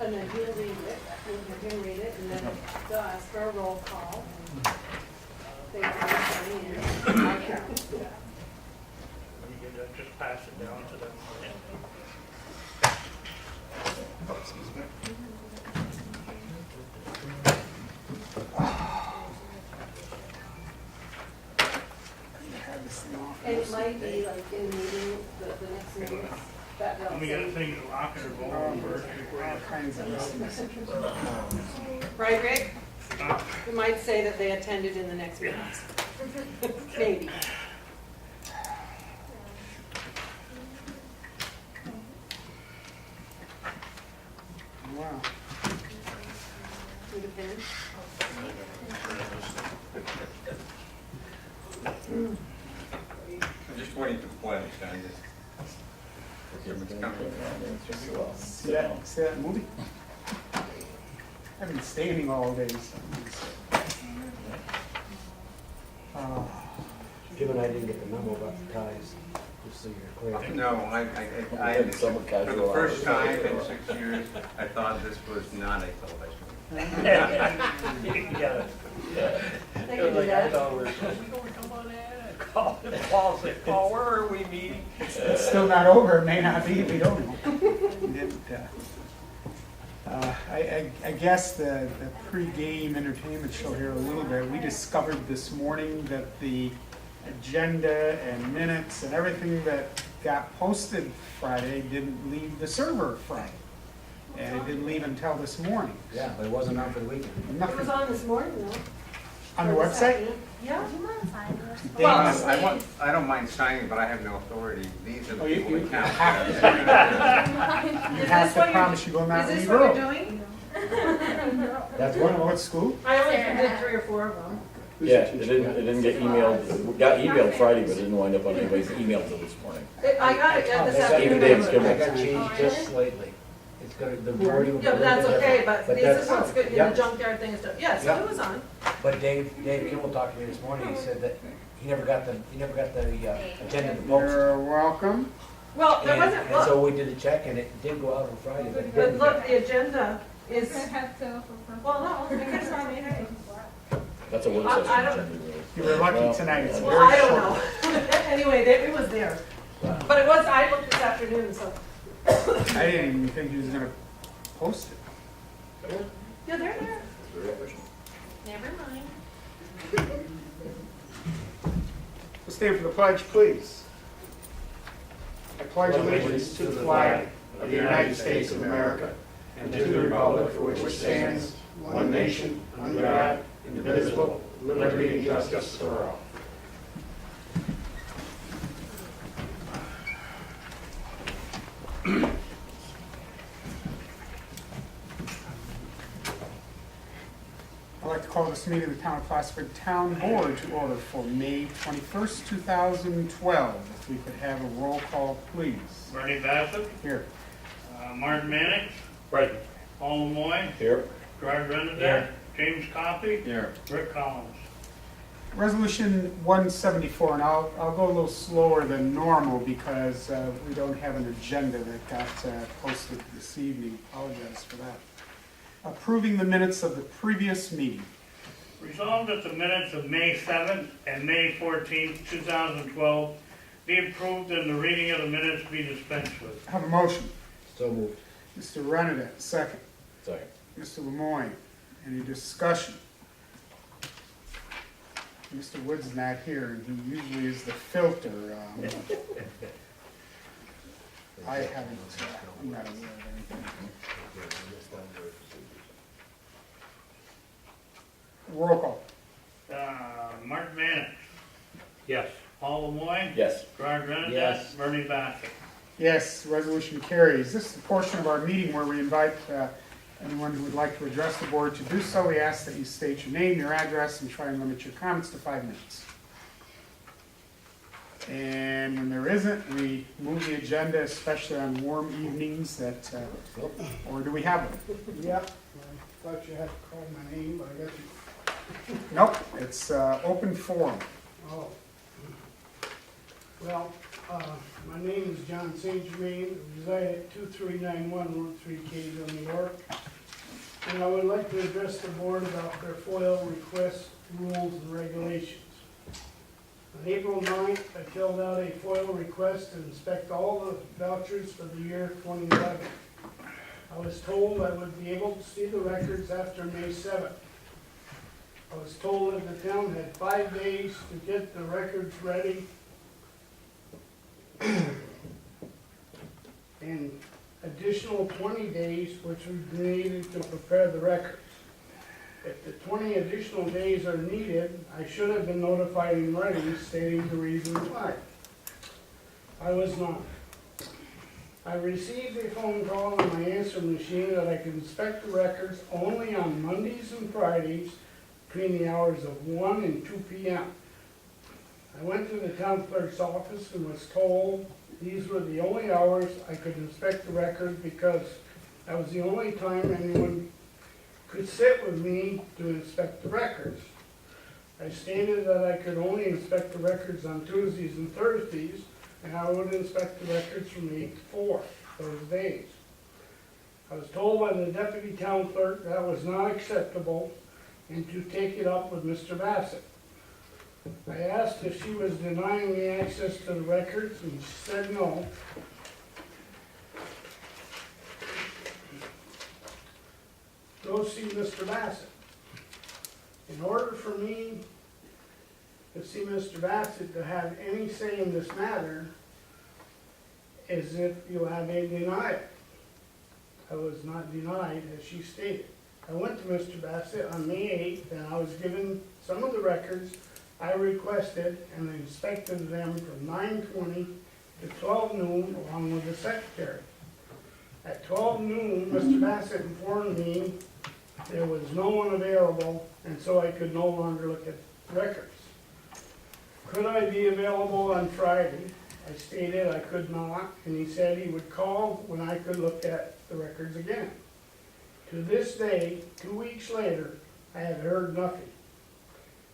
And then he'll read it, we'll have him read it, and then they'll ask for a roll call. They will sign in. You can just pass it down to them. And it might be like in the meeting, the next meeting, that they'll And we got say, things locking or going first before All kinds of things. right, Rick? you. You might say that they attended in the next meeting. Maybe. Wow. Need a pen? I'm just waiting for the pledge, I just. It's coming. See that movie? I've been standing all day. So Jim and I didn't get the memo about the ties, just so you're clear. No, I, for the first time in 6 years, I thought this was not a television. Yeah. They can do that. Come on in, call, Paul said, Paul, where are we meeting? it's still not over. It may not be. We don't know. I guess the pre-game entertainment show here a little bit. We discovered this morning that the agenda and minutes and everything that got posted Friday didn't leave the server Friday. And it didn't leave until this morning. Yeah, but it wasn't on for the weekend. It was Nothing on this morning though. on the Or this website? afternoon. Yeah. Do you mind signing this? Well, I don't mind signing, but I have no authority. These are the Oh, you- people you that count. have to. You Is have this to what you're- promise you will not Is this leave what you're early. doing? That's one of What them. school? I only did 3 or 4 of them. Yeah, it didn't get emailed, it got emailed Friday, but it didn't wind up on anybody's email till this morning. I got it this Even Dave's afternoon. given I got changed just slightly. It's gonna, the wording. Yeah, but that's okay, but this that's- is what's good in yeah. the junkyard thing and stuff. Yes, Yeah. it was on. But Dave Kimball talked to me this morning, he said that he never got the agenda to post. You're welcome. Well, there And wasn't, and so look, we did a check and it did go out on Friday, but it but didn't. look, the agenda is, have to. well, no, because I mean, That's a work I session. don't- agenda, really. You were lucky Well, tonight. It's yeah. well, very I don't short. know. Anyway, it was there. But it was, I looked this afternoon, so, I didn't even think he was gonna post it. yeah, they're there. It's very efficient. Never mind. We'll stand for the pledge, please. I pledge allegiance to the flag of the United States of America and to the republic for which it stands, one nation, under God, indivisible, with liberty and justice for all. I'd like to call this meeting of the Town of Plattsburgh Town Board to order for May 21st, 2012. If we could have a roll call, please. Bernie Bassett, Here. Martin Mannix, Right. Paul Lemoy, Here. Gerard Renadette, James Coffey, Here. Rick Collins. Resolution 174, and I'll go a little slower than normal because we don't have an agenda that got posted this evening. Apologize for that. Approving the minutes of the previous meeting. Resolved that the minutes of May 7th and May 14th, 2012 be approved and the reading of the minutes be dispensed with. Have a motion. So moved. Mr. Renadette, second. Second. Mr. Lemoyne, any discussion? Mr. Wood's not here, and he usually is the filter. I haven't, I'm not aware of anything. Roll call. Martin Mannix, Yes. Paul Lemoy, Yes. Gerard Renadette, Yes. Bernie Bassett. Yes, resolution carries. This is the portion of our meeting where we invite anyone who would like to address the board to do so. We ask that you state your name, your address, and try and limit your comments to 5 minutes. And when there isn't, we move the agenda, especially on warm evenings that, or do we have one? Yep, I thought you had to call my name, but I got you. Nope, it's open forum. Oh. Well, my name is John St. Germain, reside at 2391 Route 3, Kaysville, New York. And I would like to address the board about their FOIL request rules and regulations. On April 9th, I filled out a FOIL request to inspect all the vouchers for the year 2011. I was told I would be able to see the records after May 7th. I was told that the town had 5 days to get the records ready and additional 20 days which would be needed to prepare the records. If the 20 additional days are needed, I should have been notified in writing stating the reason why. I was not. I received a phone call on my answer machine that I could inspect the records only on Mondays and Fridays between the hours of 1 and 2 p.m. I went to the town clerk's office and was told these were the only hours I could inspect the records because that was the only time anyone could sit with me to inspect the records. I stated that I could only inspect the records on Tuesdays and Thursdays, and I would inspect the records from 8 to 4 those days. I was told by the deputy town clerk that was not acceptable and to take it up with Mr. Bassett. I asked if she was denying me access to the records, and she said no. Go see Mr. Bassett. In order for me to see Mr. Bassett to have any say in this matter, is if you have a denial. I was not denied, as she stated. I went to Mr. Bassett on May 8th, and I was given some of the records I requested and inspected them from 9:20 to 12 noon along with the secretary. At 12 noon, Mr. Bassett informed me there was no one available, and so I could no longer look at records. Could I be available on Friday? I stated I could not, and he said he would call when I could look at the records again. To this day, 2 weeks later, I have heard nothing.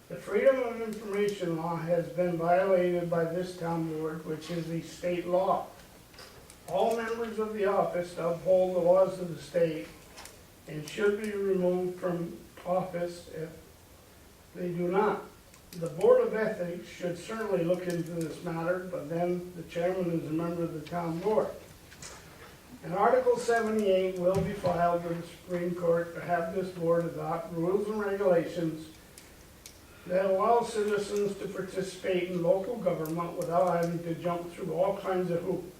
The Freedom of Information law has been violated by this town board, which is a state law. All members of the office uphold the laws of the state and should be removed from office if they do not. The Board of Ethics should certainly look into this matter, but then the chairman is a member of the town board. And Article 78 will be filed with the Supreme Court to have this board adopt rules and regulations that allow citizens to participate in local government without having to jump through all kinds of hoops.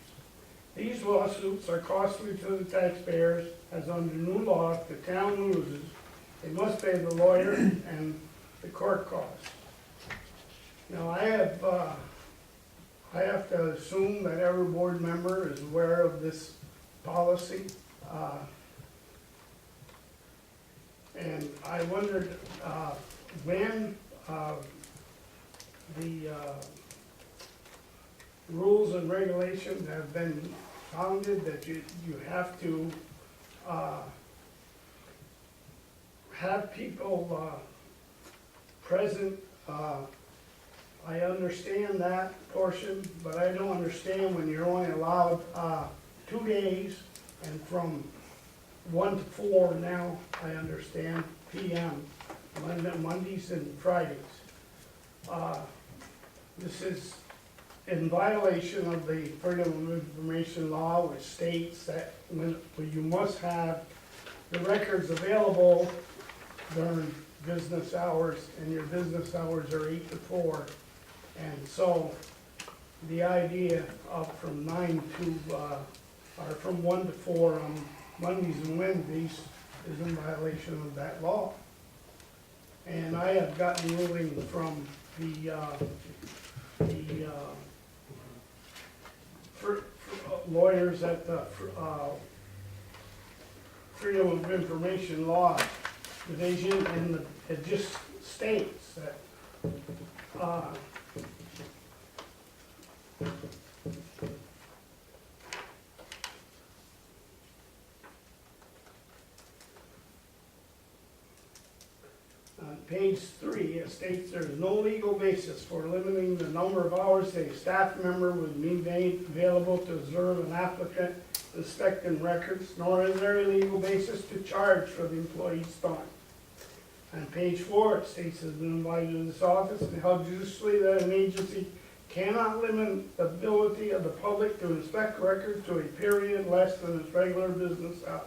These lawsuits are costly to the taxpayers, as under new law, if the town loses, they must pay the lawyer and the court costs. Now, I have to assume that every board member is aware of this policy. And I wondered when the rules and regulations have been founded that you have to have people present. I understand that portion, but I don't understand when you're only allowed 2 days, and from 1 to 4 now, I understand, p.m., Mondays and Fridays. This is in violation of the Freedom of Information law, which states that you must have the records available during business hours, and your business hours are 8 to 4. And so the idea of from 9 to, or from 1 to 4 on Mondays and Wednesdays is in violation of that law. And I have gotten ruling from the lawyers at the Freedom of Information Law Division, and it just states that on page 3, it states there is no legal basis for limiting the number of hours a staff member would be made available to observe an applicant inspecting records, nor is there a legal basis to charge for the employee's time. On page 4, it states it has been invited to this office and held judiciously that an agency cannot limit the ability of the public to inspect records to a period less than its regular business hours.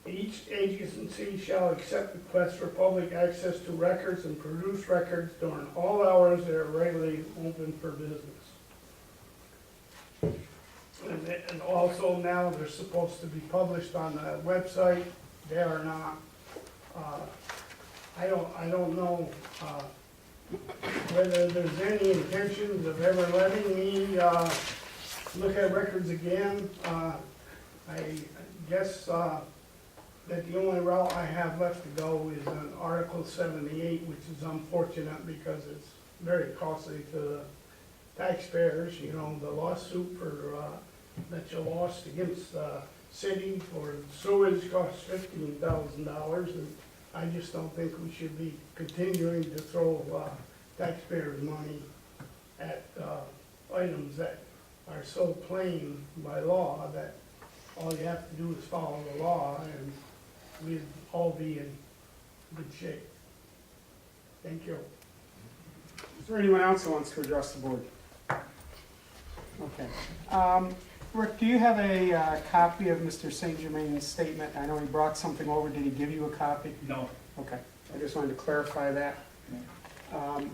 Each agency shall accept requests for public access to records and produce records during all hours that are regularly open for business. And also now they're supposed to be published on the website. They are not. I don't know whether there's any intentions of ever letting me look at records again. I guess that the only route I have left to go is on Article 78, which is unfortunate because it's very costly to the taxpayers. You know, the lawsuit for that you lost against the city for sewage costs $15,000, and I just don't think we should be continuing to throw taxpayers' money at items that are so plain by law that all you have to do is follow the law and we'd all be in good shape. Thank you. Is there anyone else who wants to address the board? Okay. Rick, do you have a copy of Mr. St. Germain's statement? I know he brought something over. Did he give you a copy? No. Okay. I just wanted to clarify that. I'm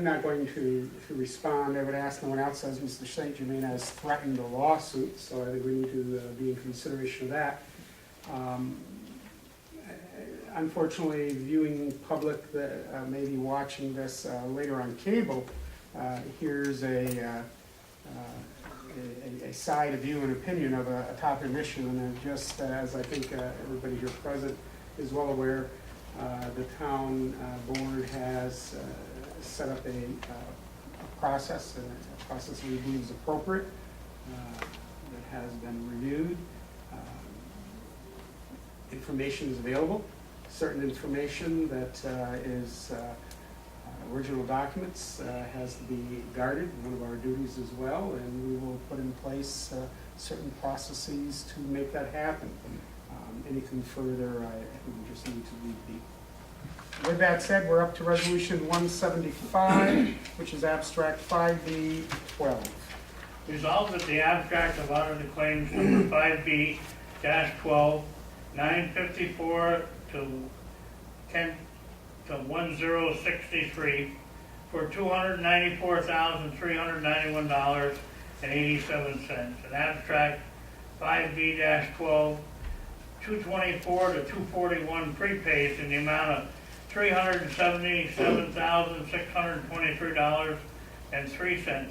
not going to respond. I would ask no one else, as Mr. St. Germain has threatened a lawsuit, so I think we need to be in consideration of that. Unfortunately, viewing public that may be watching this later on cable, here's a side of view and opinion of a topic issue, and just as I think everybody here present is well aware, the town board has set up a process we believe is appropriate, that has been reviewed. Information is available. Certain information that is original documents has to be guarded, one of our duties as well, and we will put in place certain processes to make that happen. Anything further, I think we just need to leave be. With that said, we're up to Resolution 175, which is Abstract 5B12. Resolved that the abstract of audited claims number 5B-12, 954 to 1063 for $294,391.87. An abstract 5B-12, 224 to 241 prepaid in the amount of $377,623.03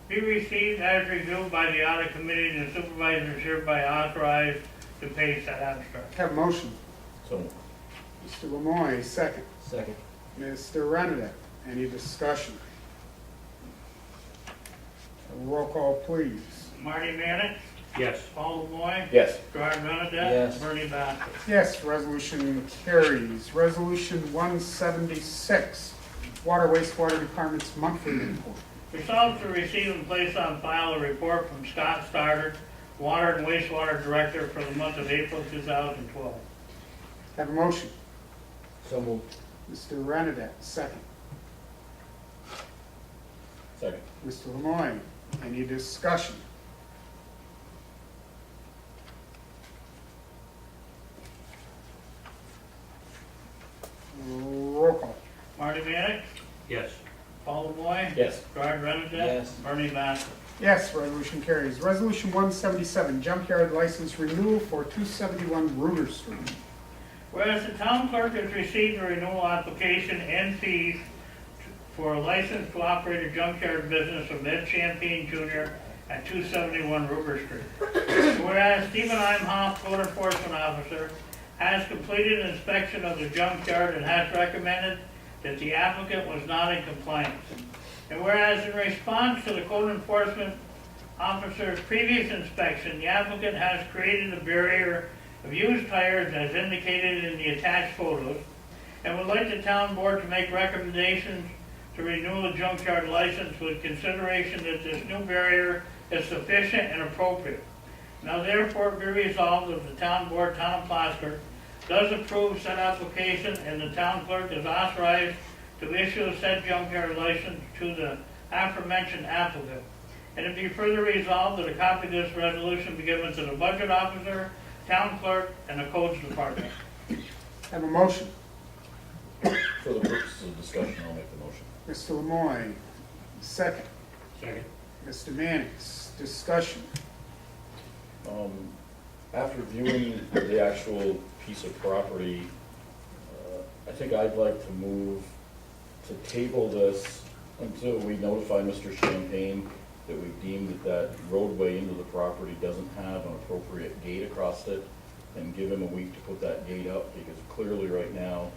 be received as reviewed by the audit committee, and the supervisors hereby authorized to pay said abstract. Have a motion. So, Mr. Lemoy, second. Second. Mr. Renedick, any discussion? Roll call, please. Marty Mannix, Yes. Paul Lemoy, yes. Gerard Benedette, Yes. Bernie Bassett. Yes, resolution carries. Resolution 176, Water Wastewater Department's monthly report. Resolved to receive and place on file a report from Scott Starter, Water and Wastewater Director for the month of April 2012. Have a motion. So moved. Mr. Renedick, second. Second. Mr. Lemoy, any discussion? Roll call. Marty Mannix, Yes. Paul Lemoy, Yes. Gerard Benedette, Yes. Bernie Bassett. Yes, resolution carries. Resolution 177, junkyard license renewal for 271 Ruger Street. Whereas the town clerk has received a renewal application and fees for a license to operate a junkyard business of Ed Champagne Jr. at 271 Ruger Street. Whereas Stephen Imhoff, code enforcement officer, has completed an inspection of the junkyard and has recommended that the applicant was not in compliance. And whereas in response to the code enforcement officer's previous inspection, the applicant has created a barrier of used tires as indicated in the attached photos, and would like the town board to make recommendations to renew the junkyard license with consideration that this new barrier is sufficient and appropriate. Now therefore be resolved that the town board, town of Plattsburgh, does approve said application and the town clerk is authorized to issue said junkyard license to the aforementioned applicant. And it be further resolved that a copy of this resolution be given to the budget officer, town clerk, and the codes department. Have a motion. For the purposes of discussion, I'll make the motion. Mr. Lemoyne, second. Second. Mr. Mannix, discussion. After viewing the actual piece of property, I think I'd like to move to table this until we notify Mr. Champagne that we've deemed that that roadway into the property doesn't have an appropriate gate across it, and give him a week to put that gate up, because clearly right now,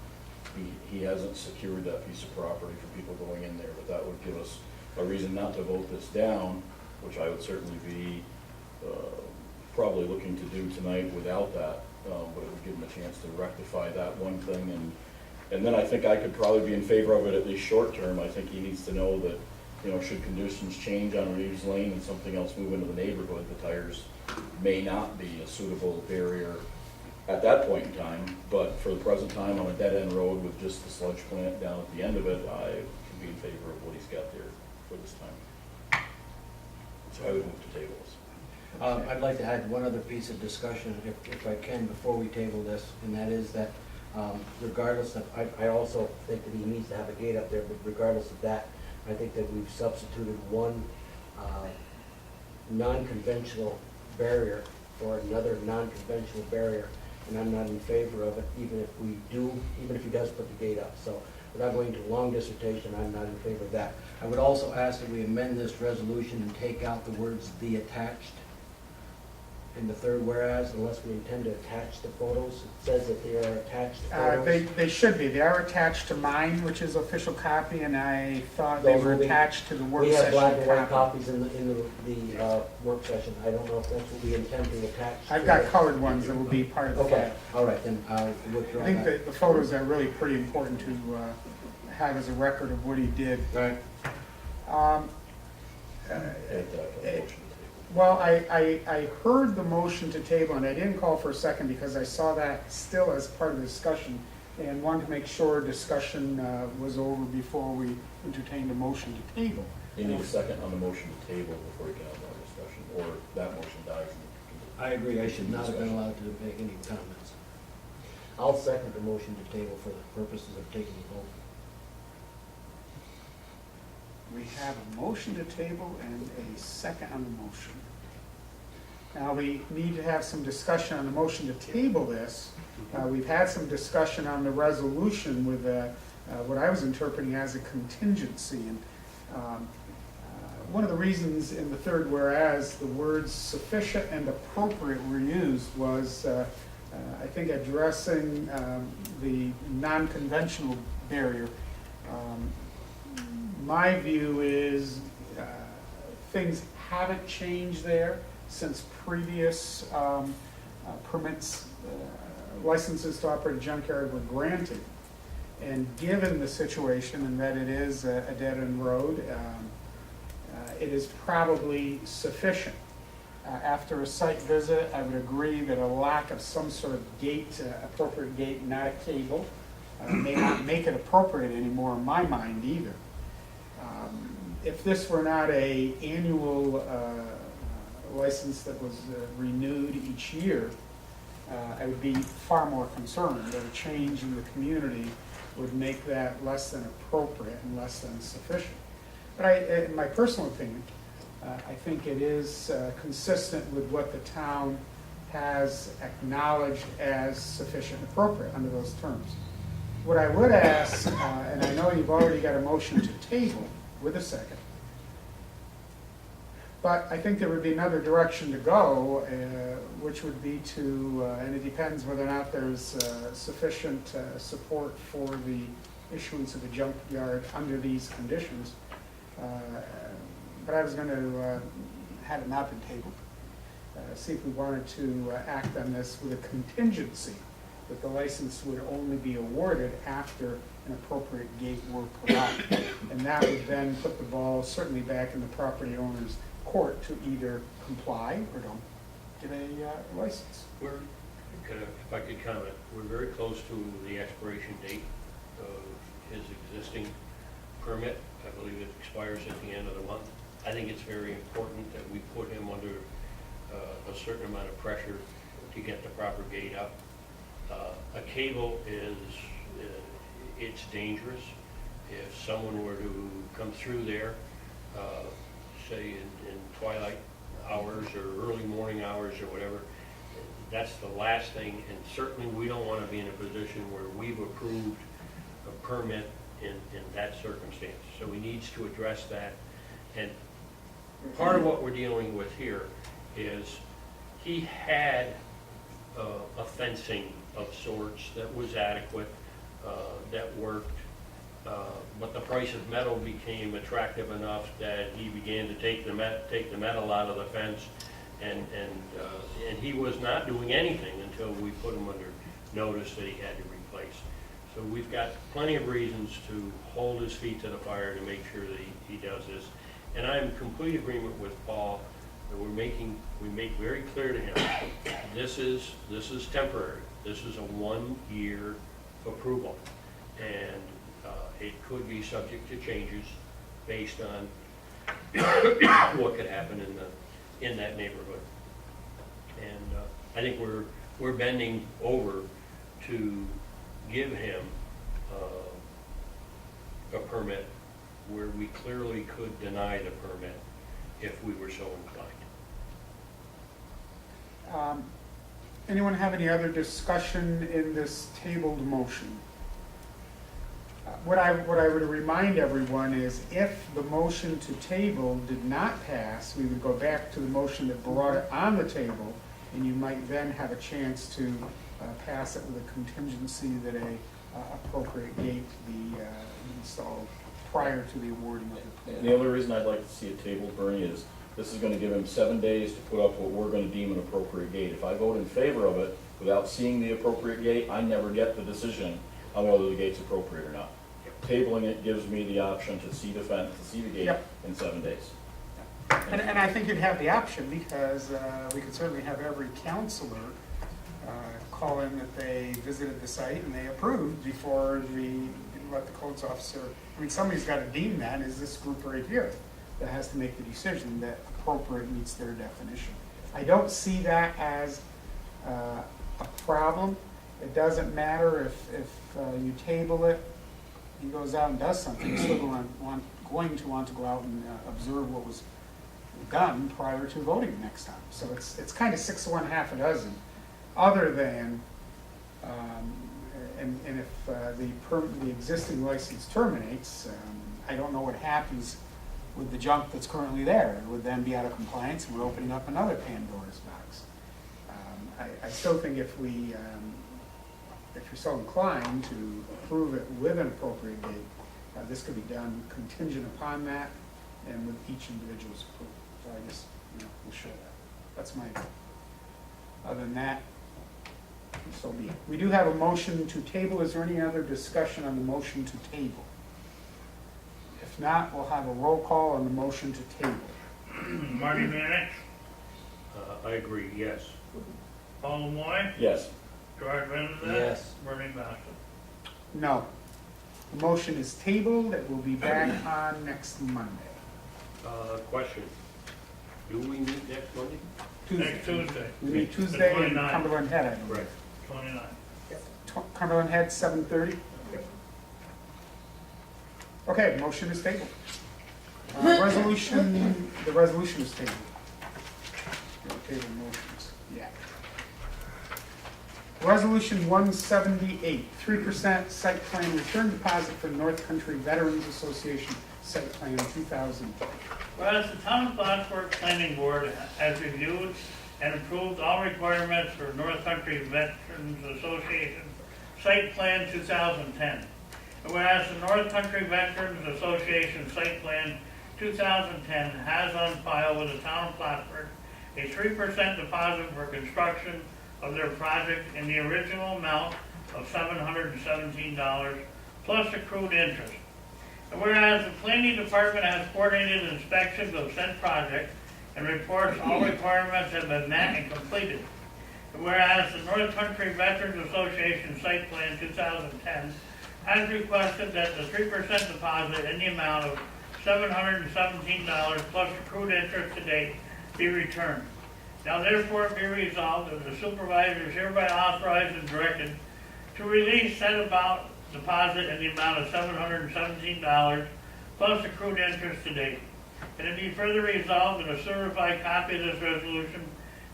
he hasn't secured that piece of property for people going in there, but that would give us a reason not to vote this down, which I would certainly be probably looking to do tonight without that, but it would give him a chance to rectify that one thing, and then I think I could probably be in favor of it at least short term. I think he needs to know that, should conditions change on Reeves Lane and something else move into the neighborhood, the tires may not be a suitable barrier at that point in time, but for the present time, on a dead-end road with just the sludge plant down at the end of it, I can be in favor of what he's got there for this time. So I would move to table this. I'd like to add one other piece of discussion, if I can, before we table this, and that is that regardless of, I also think that he needs to have a gate up there, but regardless of that, I think that we've substituted one non-conventional barrier for another non-conventional barrier, and I'm not in favor of it, even if he does put the gate up. So without going into a long dissertation, I'm not in favor of that. I would also ask that we amend this resolution and take out the words "the attached" in the third whereas, unless we intend to attach the photos. It says that they are attached photos. They should be. They are attached to mine, which is official copy, and I thought they Those were will be- attached to the work We have session black and white copy. copies in the work session. I don't know if that's what we intend to attach. I've got colored ones that will be part of the Okay, file. all right, then I'll withdraw I think that. that the photos are really pretty important to have as a record of what he did. Right. Um, Add that to the motion to table. Well, I heard the motion to table, and I didn't call for a second because I saw that still as part of the discussion, and wanted to make sure discussion was over before we entertained a motion to table. You need a second on the motion to table before you can have more discussion, or that motion dies. I agree, I should not have been allowed to make any comments. I'll second the motion to table for the purposes of taking the vote. We have a motion to table and a second on the motion. Now, we need to have some discussion on the motion to table this. We've had some discussion on the resolution with what I was interpreting as a contingency. And one of the reasons in the third whereas the words sufficient and appropriate were used was, I think, addressing the non-conventional barrier. My view is things haven't changed there since previous permits, licenses to operate a junkyard were granted. And given the situation and that it is a dead-end road, it is probably sufficient. After a site visit, I would agree that a lack of some sort of gate, appropriate gate, not a cable, may not make it appropriate anymore in my mind either. If this were not a annual license that was renewed each year, I would be far more concerned that a change in the community would make that less than appropriate and less than sufficient. But in my personal opinion, I think it is consistent with what the town has acknowledged as sufficient and appropriate under those terms. What I would ask, and I know you've already got a motion to table with a second, but I think there would be another direction to go, which would be to, and it depends whether or not there's sufficient support for the issuance of a junkyard under these conditions. But I was going to have it not been tabled, see if we wanted to act on this with a contingency that the license would only be awarded after an appropriate gate were provided. And that would then put the ball certainly back in the property owner's court to either comply or don't get a license. We're, if I could comment, we're very close to the expiration date of his existing permit. I believe it expires at the end of the month. I think it's very important that we put him under a certain amount of pressure to get the proper gate up. A cable is, it's dangerous. If someone were to come through there, say in twilight hours or early morning hours or whatever, that's the last thing, and certainly we don't want to be in a position where we've approved a permit in that circumstance. So he needs to address that. And part of what we're dealing with here is he had a fencing of sorts that was adequate, that worked, but the price of metal became attractive enough that he began to take the metal out of the fence, and he was not doing anything until we put him under notice that he had to replace. So we've got plenty of reasons to hold his feet to the fire to make sure that he does this. And I'm in complete agreement with Paul that we make very clear to him, this is temporary. This is a 1-year approval, and it could be subject to changes based on what could happen in that neighborhood. And I think we're bending over to give him a permit where we clearly could deny the permit if we were so inclined. Anyone have any other discussion in this tabled motion? What I would remind everyone is if the motion to table did not pass, we would go back to the motion that brought it on the table, and you might then have a chance to pass it with a contingency that a appropriate gate be installed prior to the awarding of the permit. The only reason I'd like to see it tabled, Bernie, is this is gonna give him 7 days to put up what we're gonna deem an appropriate gate. If I vote in favor of it without seeing the appropriate gate, I never get the decision on whether the gate's appropriate or not. Tabling it gives me the option to see the fence, to see the gate Yep. in 7 days. And I think you'd have the option, because we could certainly have every counselor call in that they visited the site and they approved before let the codes officer, I mean, somebody's got to deem that as this group right here that has to make the decision that appropriate meets their definition. I don't see that as a problem. It doesn't matter if you table it, he goes out and does something, he's still going to want to go out and observe what was done prior to voting next time. So it's kind of 6 of 1, half a dozen, other than, and if the existing license terminates, I don't know what happens with the junk that's currently there. It would then be out of compliance, and we're opening up another Pandora's box. I still think if you're so inclined to approve it with an appropriate date, this could be done contingent upon that and with each individual's approval. So I guess, we'll show that. That's my, other than that, so be it. We do have a motion to table. Is there any other discussion on the motion to table? If not, we'll have a roll call on the motion to table. Marty Mannix, I agree, yes. Paul Lemoy, Yes. Gerard Van Zyl, Yes. Bernie Bassett. No. The motion is tabled. It will be back on next Monday. Question, do we meet next Monday? Next Tuesday. We meet Tuesday in 29th. Cumberland Head, I believe. Correct. 29. Cumberland Head, 7:30. Okay, motion is tabled. The resolution is tabled. Table motions, yeah. Resolution 178, 3% site plan return deposit for North Country Veterans Association site plan 2020. Whereas the Town of Plattsburgh Planning Board has reviewed and approved all requirements for North Country Veterans Association Site Plan 2010. And whereas the North Country Veterans Association Site Plan 2010 has on file with the Town of Plattsburgh a 3% deposit for construction of their project in the original amount of $717 plus accrued interest. And whereas the planning department has coordinated inspections of said project and reports all requirements have been met and completed. And whereas the North Country Veterans Association Site Plan 2010 has requested that the 3% deposit in the amount of $717 plus accrued interest to date be returned. Now therefore be resolved that the supervisor is hereby authorized and directed to release said amount deposit in the amount of $717 plus accrued interest to date. And it be further resolved that a certified copy of this resolution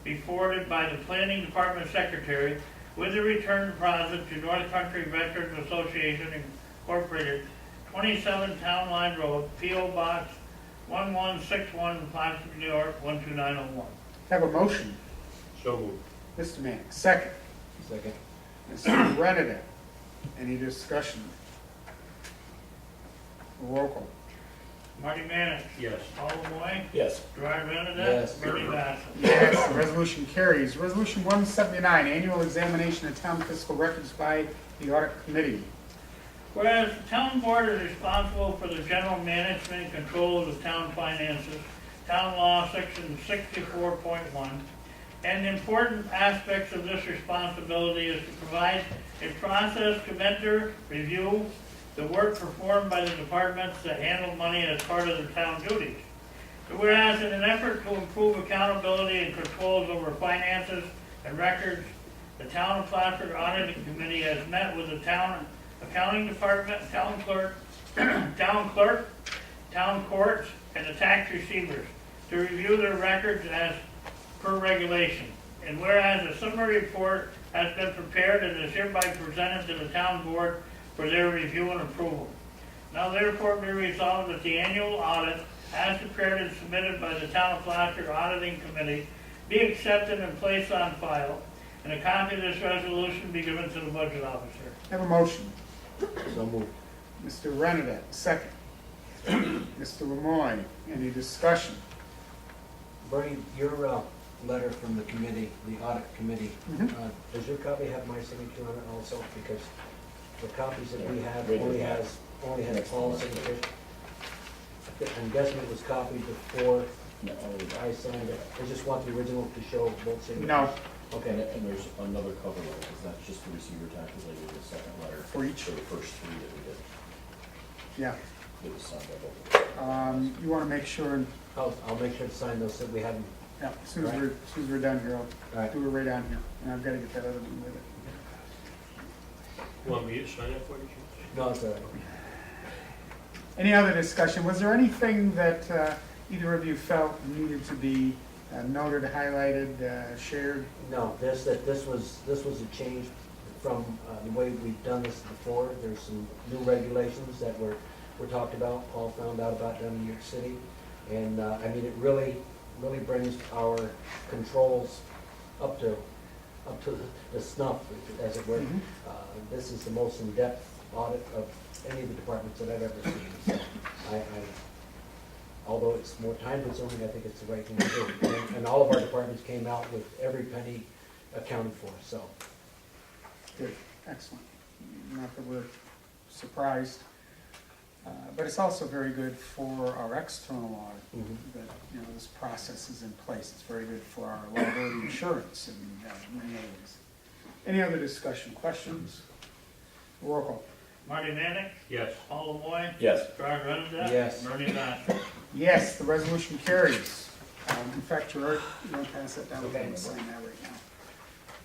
be forwarded by the Planning Department Secretary with the return deposit to North Country Veterans Association Incorporated, 27 Town Line Road, P.O. Box 1161, Plattsburgh, New York, 12901. Have a motion. So moved. Mr. Manning, second. Second. Mr. Renedick, any discussion? Roll call. Marty Mannix. Yes. Paul Moy. Yes. Gerard Renadette. Yes. Bernie Bassett. Yes, the resolution carries. Resolution 179, annual examination of town fiscal records by the audit committee. Whereas the town board is responsible for the general management and control of the town finances, town law section 64.1, and the important aspects of this responsibility is to provide a process to mentor, review the work performed by the departments that handle money as part of their town duties. Whereas in an effort to improve accountability and controls over finances and records, the town of Plattsburgh Auditing Committee has met with the town accounting department, town clerk, town courts, and the tax receivers to review their records as per regulation. And whereas a summary report has been prepared and is hereby presented to the town board for their review and approval. Now therefore be resolved that the annual audit, as prepared and submitted by the Town of Plattsburgh Auditing Committee, be accepted and placed on file, and a copy of this resolution be given to the budget officer. Have a motion. So moved. Mr. Renedick, second. Mr. Lemoyne, any discussion? Bernie, your letter from the committee, the audit committee, Mhm. does your copy have my signature on it also? Because the copies that we have Right. only has Paul's signature. I'm guessing it was copied before No, I signed it. I just want the original to show both signatures. No, Okay. and there's another cover letter, because that's just the receiver taxes, I did the second letter. For each? For the first three that we did. yeah. It was signed by both. You want to make sure, I'll make sure to sign those, so we have them. yeah, as soon as we're done here, All I'll right. do it right on here. And I've got to get that other one with it. You want me to sign up for you? No, it's all right. Any other discussion? Was there anything that either of you felt needed to be noted, highlighted, shared? No, this was a change from the way we've done this before. There's some new regulations that were talked about, Paul found out about down in New York City. And, I mean, it really brings our controls up to the snuff, as it were. Mhm. This is the most in-depth audit of any of the departments that I've ever seen. So although it's more time consuming, I think it's the right thing to do. And all of our departments came out with every penny accounted for, so. Good, excellent. Not that we're surprised, but it's also very good for our external audit, that, you know, this process is in place. It's very good for our liability insurance and many others. Any other discussion, questions? Roll call. Marty Mannix. Yes. Paul Moy. Yes. Gerard Renadette. Yes. Bernie Bassett. Yes, the resolution carries. In fact, Gerard, you want to pass that down? Okay. We'll sign that right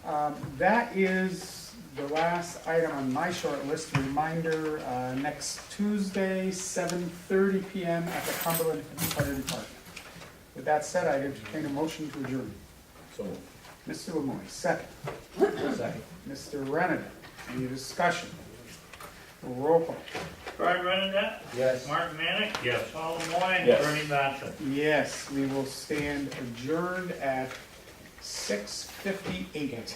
now. That is the last item on my short list. Reminder, next Tuesday, 7:30 PM at the Cumberland Fire Department. With that said, I entertain a motion to adjourn. So, Mr. Lemoyne, second. Second. Mr. Renner, any discussion? Roll call. Gerard Renadette. Yes. Martin Mannix. Yes. Paul Moy. Yes. Bernie Bassett. Yes, we will stand adjourned at 6:58.